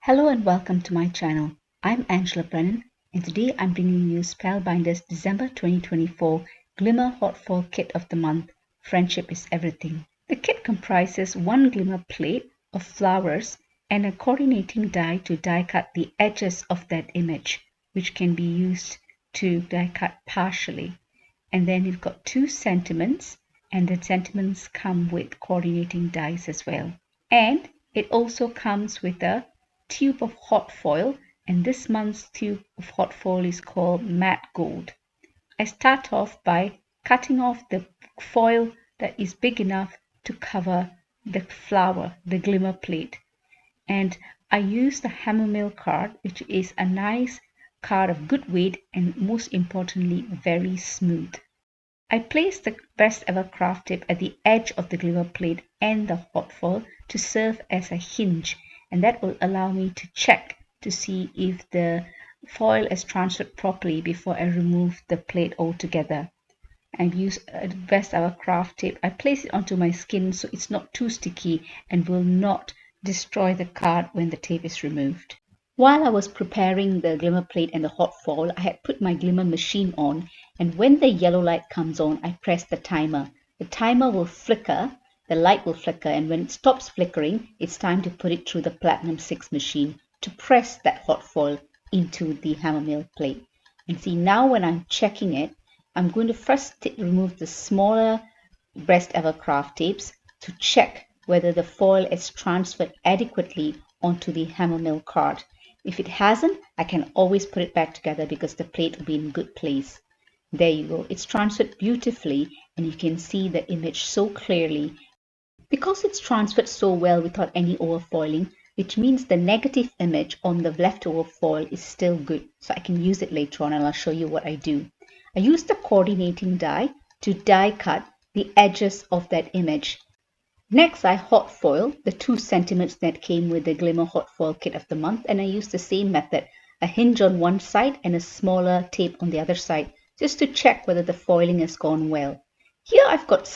Hello and welcome to my channel. I'm Angela Brennan and today I'm bringing you Spellbinders December 2024 Glimmer Hot Foil Kit of the Month, Friendship is Everything. The kit comprises one glimmer plate of flowers and a coordinating die to die cut the edges of that image, which can be used to die cut partially. And then you've got two sentiments, and the sentiments come with coordinating dies as well. And it also comes with a tube of hot foil, and this month's tube of hot foil is called Matte Gold. I start off by cutting off the foil that is big enough to cover the flower, the glimmer plate. And I use the Hammermill card, which is a nice card of good weight and most importantly very smooth. I place the best ever craft tip at the edge of the glimmer plate and the hot foil to serve as a hinge, and that will allow me to check to see if the foil is transferred properly before I remove the plate altogether. I use the best ever craft tape. I place it onto my skin so it's not too sticky and will not destroy the card when the tape is removed. While I was preparing the glimmer plate and the hot foil, I had put my glimmer machine on, and when the yellow light comes on, I press the timer. The timer will flicker, the light will flicker, and when it stops flickering, it's time to put it through the Platinum 6 machine to press that hot foil into the Hammermill plate. And see, now when I'm checking it, I'm going to first remove the smaller best ever craft tapes to check whether the foil is transferred adequately onto the Hammermill card. If it hasn't, I can always put it back together because the plate will be in good place. There you go. It's transferred beautifully and you can see the image so clearly. Because it's transferred so well without any overfoiling, which means the negative image on the leftover foil is still good. So I can use it later on and I'll show you what I do. I use the coordinating die to die cut the edges of that image. Next, I hot foil the 2 sentiments that came with the Glimmer Hot Foil Kit of the Month, and I use the same method, a hinge on one side and a smaller tape on the other side, just to check whether the foiling has gone well. Here I've got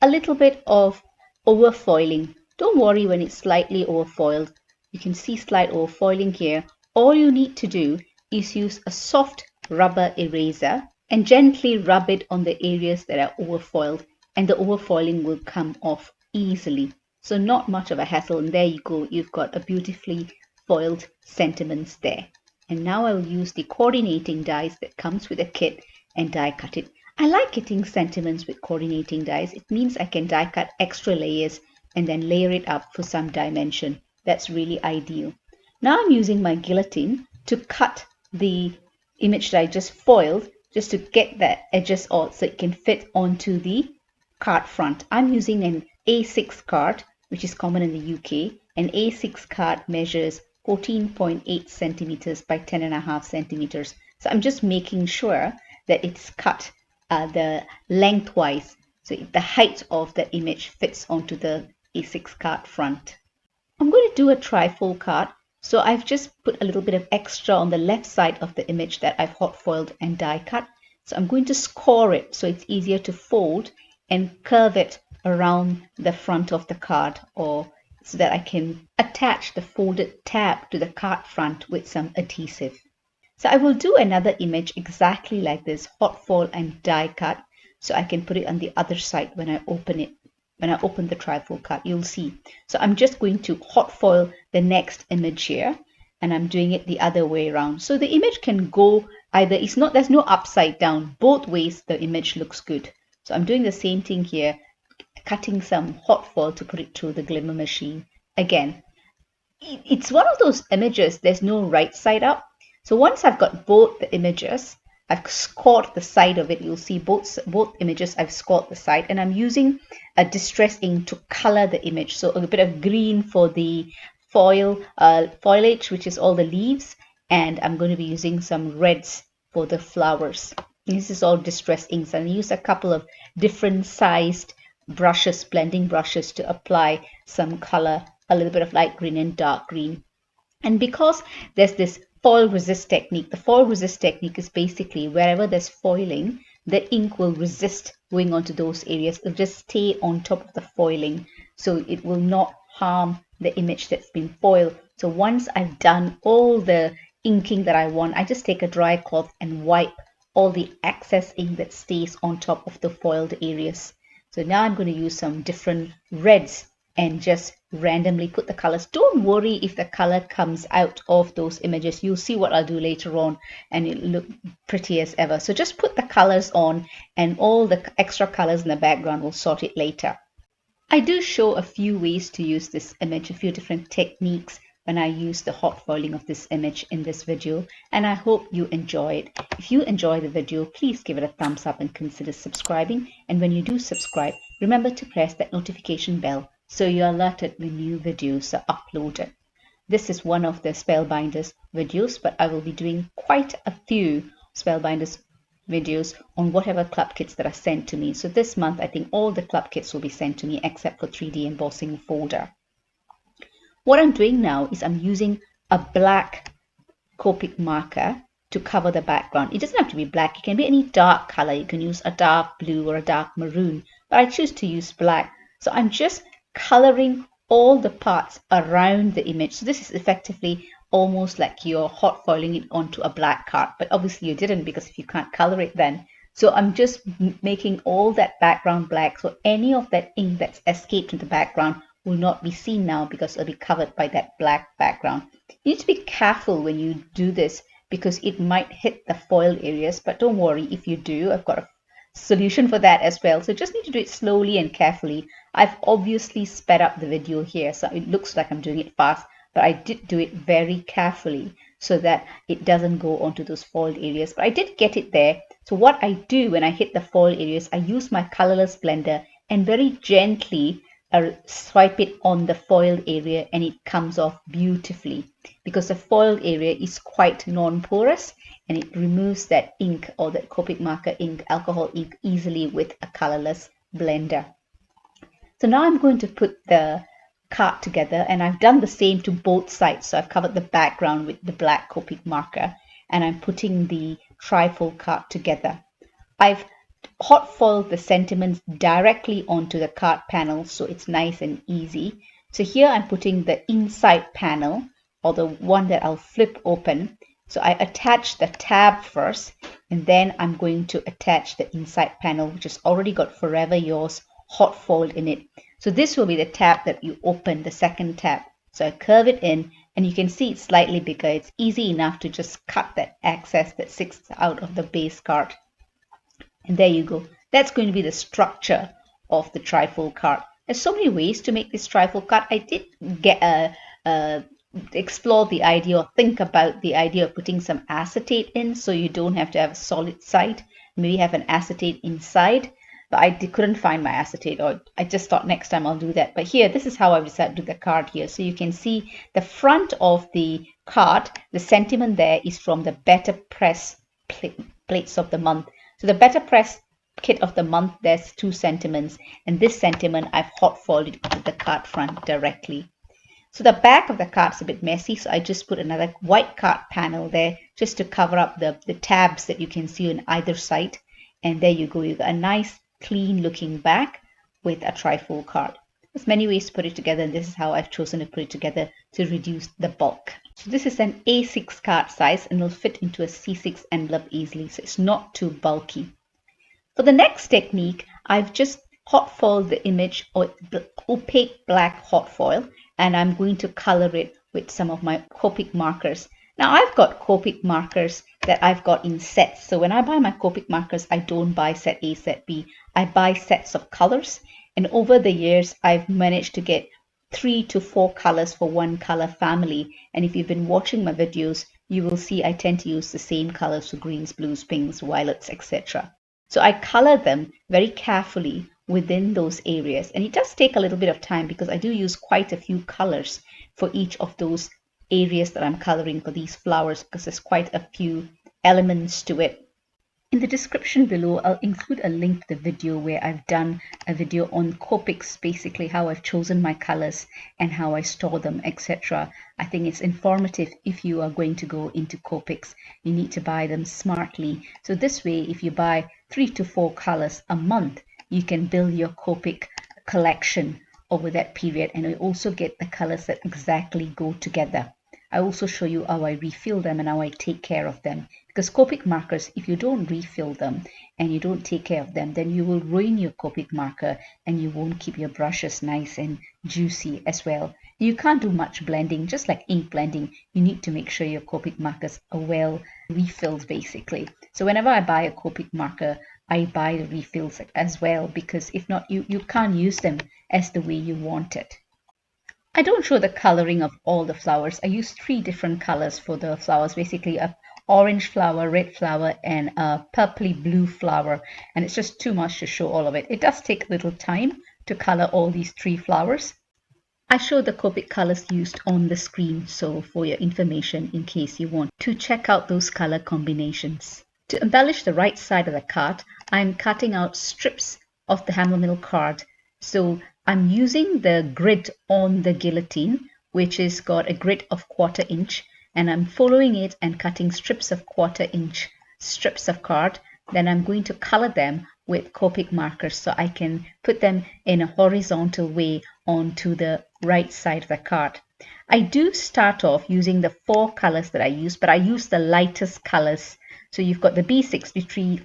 a little bit of overfoiling. Don't worry when it's slightly overfoiled. You can see slight overfoiling here. All you need to do is use a soft rubber eraser and gently rub it on the areas that are overfoiled, and the overfoiling will come off easily. So not much of a hassle, and there you go, you've got a beautifully foiled sentiments there. And now I will use the coordinating dies that comes with the kit and die cut it. I like getting sentiments with coordinating dies. It means I can die cut extra layers and then layer it up for some dimension. That's really ideal. Now I'm using my guillotine to cut the image that I just foiled, just to get the edges off so it can fit onto the card front. I'm using an A6 card, which is common in the UK. An A6 card measures 14.8 centimeters by 10.5 centimeters. So I'm just making sure that it's cut the lengthwise, so the height of the image fits onto the A6 card front. I'm going to do a trifold card, so I've just put a little bit of extra on the left side of the image that I've hot foiled and die cut. So I'm going to score it so it's easier to fold and curve it around the front of the card, or so that I can attach the folded tab to the card front with some adhesive. So I will do another image exactly like this, hot foil and die cut, so I can put it on the other side when I open it. When I open the trifold card, you'll see. So I'm just going to hot foil the next image here, and I'm doing it the other way around. So the image can go either, there's no upside down. Both ways the image looks good. So I'm doing the same thing here, cutting some hot foil to put it through the glimmer machine. Again, it's one of those images, there's no right side up. So once I've got both the images, I've scored the side of it. You'll see both images, I've scored the side, and I'm using a distress ink to color the image. So a bit of green for the foliage, which is all the leaves, and I'm going to be using some reds for the flowers. This is all distress inks, and I use a couple of different sized brushes, blending brushes, to apply some color, a little bit of light green and dark green. And because there's this foil resist technique, the foil resist technique is basically wherever there's foiling, the ink will resist going onto those areas. It'll just stay on top of the foiling, so it will not harm the image that's been foiled So once I've done all the inking that I want, I just take a dry cloth and wipe all the excess ink that stays on top of the foiled areas. So now I'm going to use some different reds and just randomly put the colors. Don't worry if the color comes out of those images. You'll see what I'll do later on and it'll look pretty as ever. So just put the colors on and all the extra colors in the background will sort it later. I do show a few ways to use this image, a few different techniques when I use the hot foiling of this image in this video, and I hope you enjoy it. If you enjoy the video, please give it a thumbs up and consider subscribing. And when you do subscribe, remember to press that notification bell so you're alerted when new videos are uploaded. This is one of the Spellbinders videos, but I will be doing quite a few Spellbinders videos on whatever club kits that are sent to me. So this month, I think all the club kits will be sent to me except for 3D embossing folder. What I'm doing now is I'm using a black Copic marker to cover the background. It doesn't have to be black. It can be any dark color. You can use a dark blue or a dark maroon, but I choose to use black. So I'm just coloring all the parts around the image. So this is effectively almost like you're hot foiling it onto a black card, but obviously you didn't because if you can't color it then. So I'm just making all that background black, so any of that ink that's escaped in the background will not be seen now because it'll be covered by that black background. You need to be careful when you do this because it might hit the foil areas, but don't worry if you do. I've got a solution for that as well. So just need to do it slowly and carefully. I've obviously sped up the video here, so it looks like I'm doing it fast, but I did do it very carefully so that it doesn't go onto those foiled areas. But I did get it there. So what I do when I hit the foil areas, I use my colorless blender and very gently swipe it on the foiled area and it comes off beautifully because the foiled area is quite non-porous and it removes that ink or that Copic marker ink, alcohol ink easily with a colorless blender. So now I'm going to put the card together and I've done the same to both sides. So I've covered the background with the black Copic marker and I'm putting the trifold card together. I've hot foiled the sentiments directly onto the card panel so it's nice and easy. So here I'm putting the inside panel or the one that I'll flip open. So I attach the tab first and then I'm going to attach the inside panel which has already got Forever Yours hot foiled in it. So this will be the tab that you open, the second tab. So I curve it in and you can see it's slightly bigger. It's easy enough to just cut that excess that sticks out of the base card. And there you go. That's going to be the structure of the trifold card. There's so many ways to make this trifold card. I did get explore the idea or think about the idea of putting some acetate in so you don't have to have a solid side. Maybe have an acetate inside. But I couldn't find my acetate, or I just thought next time I'll do that. But here, this is how I've decided to do the card here. So you can see the front of the card, the sentiment there is from the Better Press plates of the month. So the Better Press kit of the month, there's two sentiments, and this sentiment I've hot foiled it to the card front directly. So the back of the card's a bit messy, so I just put another white card panel there just to cover up the tabs that you can see on either side. And there you go, you got a nice clean looking back with a trifold card. There's many ways to put it together, and this is how I've chosen to put it together to reduce the bulk. So this is an A6 card size and it'll fit into a C6 envelope easily, so it's not too bulky. For the next technique, I've just hot foiled the image or opaque black hot foil, and I'm going to color it with some of my Copic markers. Now I've got Copic markers that I've got in sets. So when I buy my Copic markers, I don't buy set A, set B. I buy sets of colors. And over the years, I've managed to get 3 to 4 colors for one color family. And if you've been watching my videos, you will see I tend to use the same colors for greens, blues, pinks, violets, etc. So I color them very carefully within those areas. And it does take a little bit of time because I do use quite a few colors for each of those areas that I'm coloring for these flowers because there's quite a few elements to it. In the description below, I'll include a link to the video where I've done a video on Copics, basically how I've chosen my colors and how I store them, etc. I think it's informative if you are going to go into Copics. You need to buy them smartly. So this way, if you buy 3 to 4 colors a month, you can build your Copic collection over that period, and I also get the colors that exactly go together. I also show you how I refill them and how I take care of them, because Copic markers, if you don't refill them and you don't take care of them, then you will ruin your Copic marker and you won't keep your brushes nice and juicy as well. You can't do much blending, just like ink blending. You need to make sure your Copic markers are well refilled basically. So whenever I buy a Copic marker, I buy the refills as well, because if not, you can't use them as the way you want it. I don't show the coloring of all the flowers. I use 3 different colors for the flowers, basically a orange flower, red flower, and a purpley blue flower. And it's just too much to show all of it. It does take a little time to color all these 3 flowers. I show the Copic colors used on the screen, so for your information in case you want to check out those color combinations. To embellish the right side of the card, I'm cutting out strips of the Hammermill card. So I'm using the grid on the guillotine, which is got a grid of 1/4 inch, and I'm following it and cutting strips of 1/4 inch strips of card. Then I'm going to color them with Copic markers so I can put them in a horizontal way onto the right side of the card. I do start off using the 4 colors that I use, but I use the lightest colors. So you've got the B63,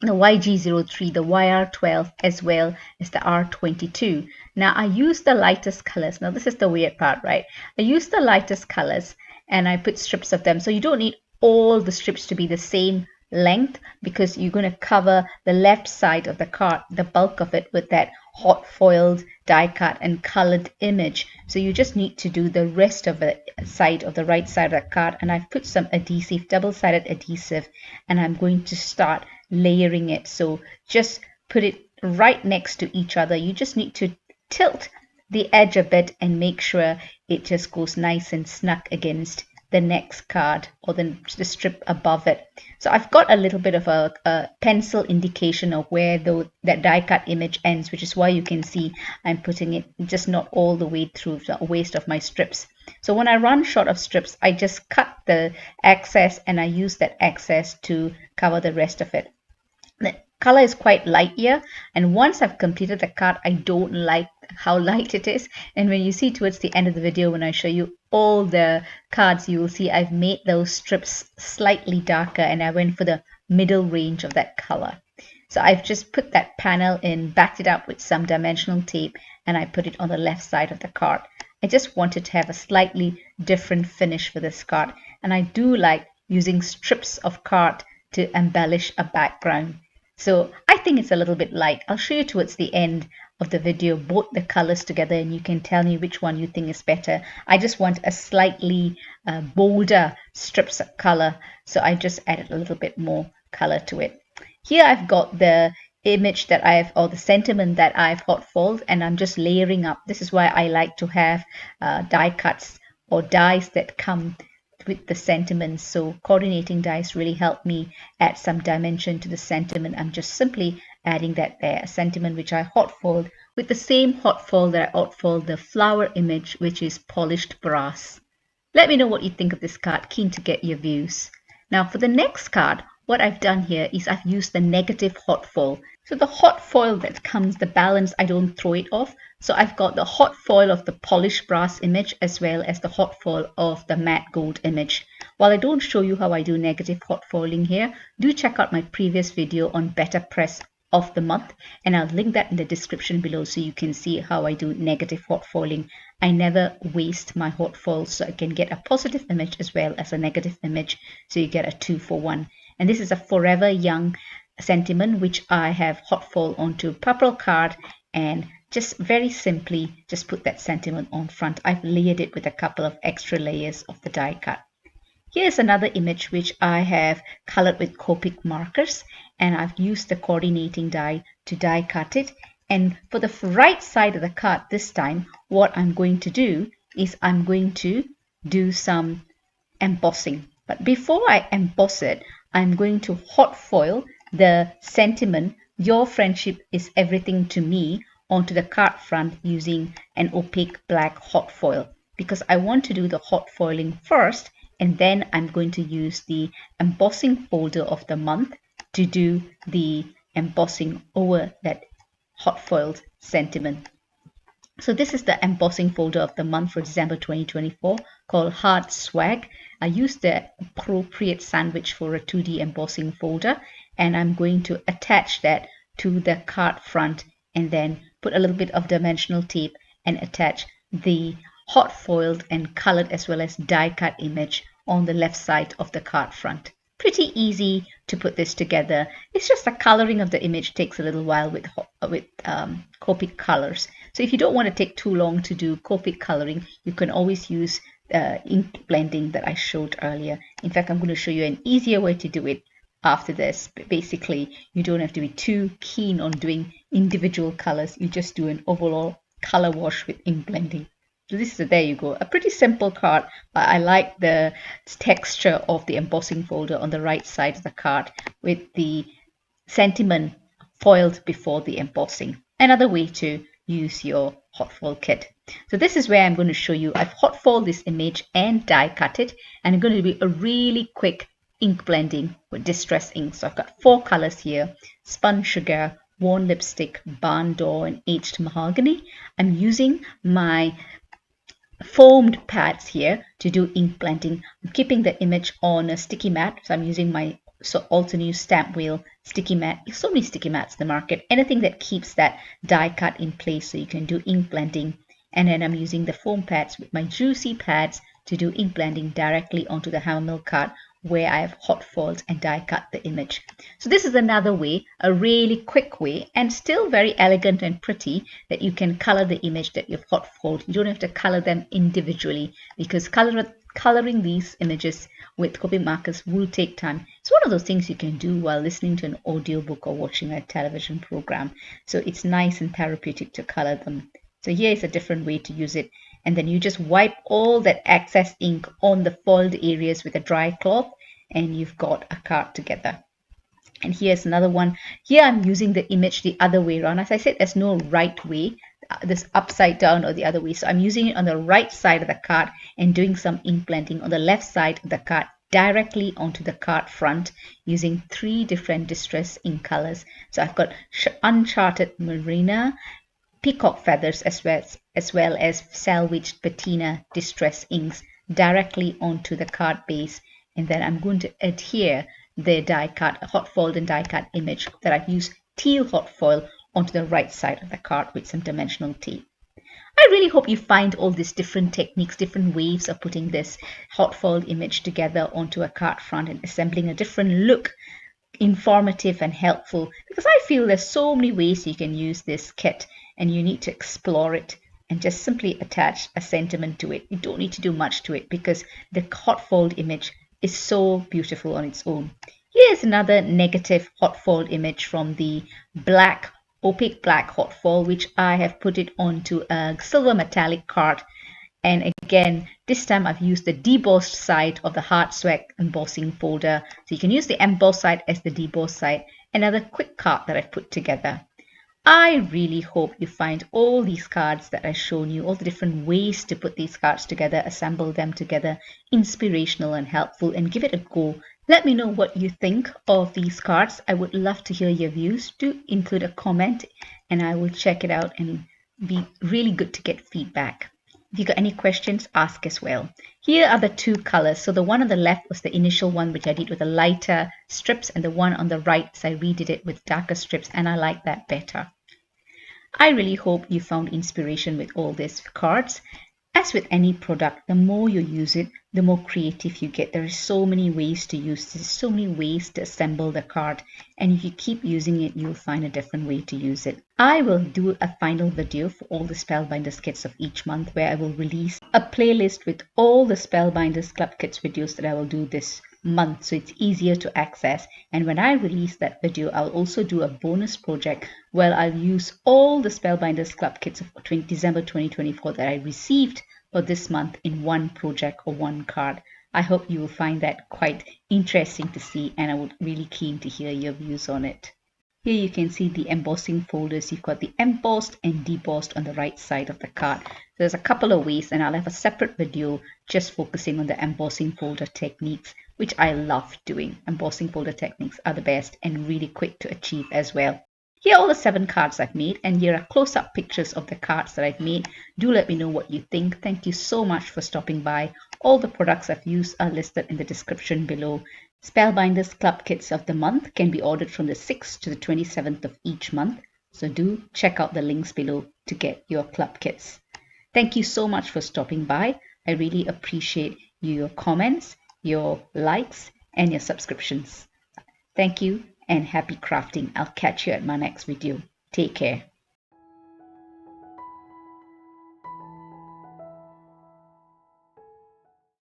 the YG03, the YR12, as well as the R22. Now I use the lightest colors. Now this is the weird part, right? I use the lightest colors and I put strips of them. So you don't need all the strips to be the same length, because you're going to cover the left side of the card, the bulk of it, with that hot foiled die cut and colored image. So you just need to do the rest of the side of the right side of the card, and I've put some adhesive, double-sided adhesive, and I'm going to start layering it. So just put it right next to each other. You just need to tilt the edge a bit and make sure it just goes nice and snug against the next card or the strip above it. So I've got a little bit of a pencil indication of where that die cut image ends, which is why you can see I'm putting it just not all the way through the waist of my strips. So when I run short of strips, I just cut the excess and I use that excess to cover the rest of it. The color is quite light here, and once I've completed the card, I don't like how light it is. And when you see towards the end of the video, when I show you all the cards, you will see I've made those strips slightly darker, and I went for the middle range of that color. So I've just put that panel in, backed it up with some dimensional tape, and I put it on the left side of the card. I just wanted to have a slightly different finish for this card, and I do like using strips of card to embellish a background. So I think it's a little bit light. I'll show you towards the end of the video both the colors together, and you can tell me which one you think is better. I just want a slightly bolder strips of color, so I just added a little bit more color to it. Here I've got the image that or the sentiment that I've hot foiled, and I'm just layering up. This is why I like to have die cuts or dies that come with the sentiments. So coordinating dies really help me add some dimension to the sentiment. I'm just simply adding that there, a sentiment which I hot foiled with the same hot foil that I hot foiled the flower image, which is polished brass. Let me know what you think of this card. Keen to get your views. Now for the next card, what I've done here is I've used the negative hot foil. So the hot foil that comes, the balance, I don't throw it off. So I've got the hot foil of the polished brass image as well as the hot foil of the matte gold image. While I don't show you how I do negative hot foiling here, do check out my previous video on Better Press of the month, and I'll link that in the description below so you can see how I do negative hot foiling. I never waste my hot foils, so I can get a positive image as well as a negative image, so you get a 2-for-1. And this is a Forever Young sentiment which I have hot foil onto purple card, and just very simply just put that sentiment on front. I've layered it with a couple of extra layers of the die cut. Here's another image which I have colored with Copic markers, and I've used the coordinating die to die cut it. And for the right side of the card this time, what I'm going to do is I'm going to do some embossing. But before I emboss it, I'm going to hot foil the sentiment, "Your friendship is everything to me," onto the card front using an opaque black hot foil, because I want to do the hot foiling first, and then I'm going to use the embossing folder of the month to do the embossing over that hot foiled sentiment. So this is the embossing folder of the month for December 2024 called Hard Swag. I used the appropriate sandwich for a 2D embossing folder, and I'm going to attach that to the card front and then put a little bit of dimensional tape and attach the hot foiled and colored as well as die cut image on the left side of the card front. Pretty easy to put this together. It's just the coloring of the image takes a little while with Copic colors. So if you don't want to take too long to do Copic coloring, you can always use ink blending that I showed earlier. In fact, I'm going to show you an easier way to do it after this. But basically, you don't have to be too keen on doing individual colors. You just do an overall color wash with ink blending. So this is, there you go, a pretty simple card, but I like the texture of the embossing folder on the right side of the card with the sentiment foiled before the embossing. Another way to use your hot foil kit. So this is where I'm going to show you. I've hot foiled this image and die cut it, and I'm going to do a really quick ink blending with distress ink. So I've got 4 colors here: spun sugar, worn lipstick, barn door, and aged mahogany. I'm using my foamed pads here to do ink blending. I'm keeping the image on a sticky mat, so I'm using my Altenew stamp wheel sticky mat. There's so many sticky mats in the market. Anything that keeps that die cut in place so you can do ink blending. And then I'm using the foam pads with my juicy pads to do ink blending directly onto the Hammermill card where I have hot foiled and die cut the image. So this is another way, a really quick way, and still very elegant and pretty, that you can color the image that you've hot foiled. You don't have to color them individually, because coloring these images with Copic markers will take time. It's one of those things you can do while listening to an audiobook or watching a television program. So it's nice and therapeutic to color them. So here is a different way to use it. And then you just wipe all that excess ink on the foiled areas with a dry cloth, and you've got a card together. And here's another one. Here I'm using the image the other way around. As I said, there's no right way, this upside down or the other way. So I'm using it on the right side of the card and doing some ink blending on the left side of the card directly onto the card front using 3 different distress ink colors. So I've got Uncharted Marina, Peacock Feathers, as well as Salvaged Patina distress inks directly onto the card base. And then I'm going to adhere the die cut, hot foiled and die cut image that I've used teal hot foil onto the right side of the card with some dimensional tape. I really hope you find all these different techniques, different ways of putting this hot foiled image together onto a card front and assembling a different look informative and helpful, because I feel there's so many ways you can use this kit and you need to explore it and just simply attach a sentiment to it. You don't need to do much to it because the hot foiled image is so beautiful on its own. Here's another negative hot foiled image from the black, opaque black hot foil, which I have put it onto a silver metallic card. And again, this time I've used the debossed side of the hard swag embossing folder. So you can use the embossed side as the debossed side. Another quick card that I've put together. I really hope you find all these cards that I've shown you, all the different ways to put these cards together, assemble them together, inspirational and helpful, and give it a go. Let me know what you think of these cards. I would love to hear your views. Do include a comment and I will check it out and be really good to get feedback. If you got any questions, ask as well. Here are the 2 colors. So the one on the left was the initial one, which I did with the lighter strips, and the one on the right, so I redid it with darker strips, and I like that better. I really hope you found inspiration with all these cards. As with any product, the more you use it, the more creative you get. There are so many ways to use this, so many ways to assemble the card. And if you keep using it, you'll find a different way to use it. I will do a final video for all the Spellbinders kits of each month where I will release a playlist with all the Spellbinders Club Kits videos that I will do this month, so it's easier to access. And when I release that video, I'll also do a bonus project where I'll use all the Spellbinders Club Kits of December 2024 that I received for this month in one project or one card. I hope you will find that quite interesting to see, and I would really keen to hear your views on it. Here you can see the embossing folders. You've got the embossed and debossed on the right side of the card. There's a couple of ways, and I'll have a separate video just focusing on the embossing folder techniques, which I love doing. Embossing folder techniques are the best and really quick to achieve as well. Here are all the 7 cards I've made, and here are close-up pictures of the cards that I've made. Do let me know what you think. Thank you so much for stopping by. All the products I've used are listed in the description below. Spellbinders Club Kits of the month can be ordered from the 6th to the 27th of each month, so do check out the links below to get your club kits. Thank you so much for stopping by. I really appreciate your comments, your likes, and your subscriptions. Thank you and happy crafting. I'll catch you at my next video. Take care.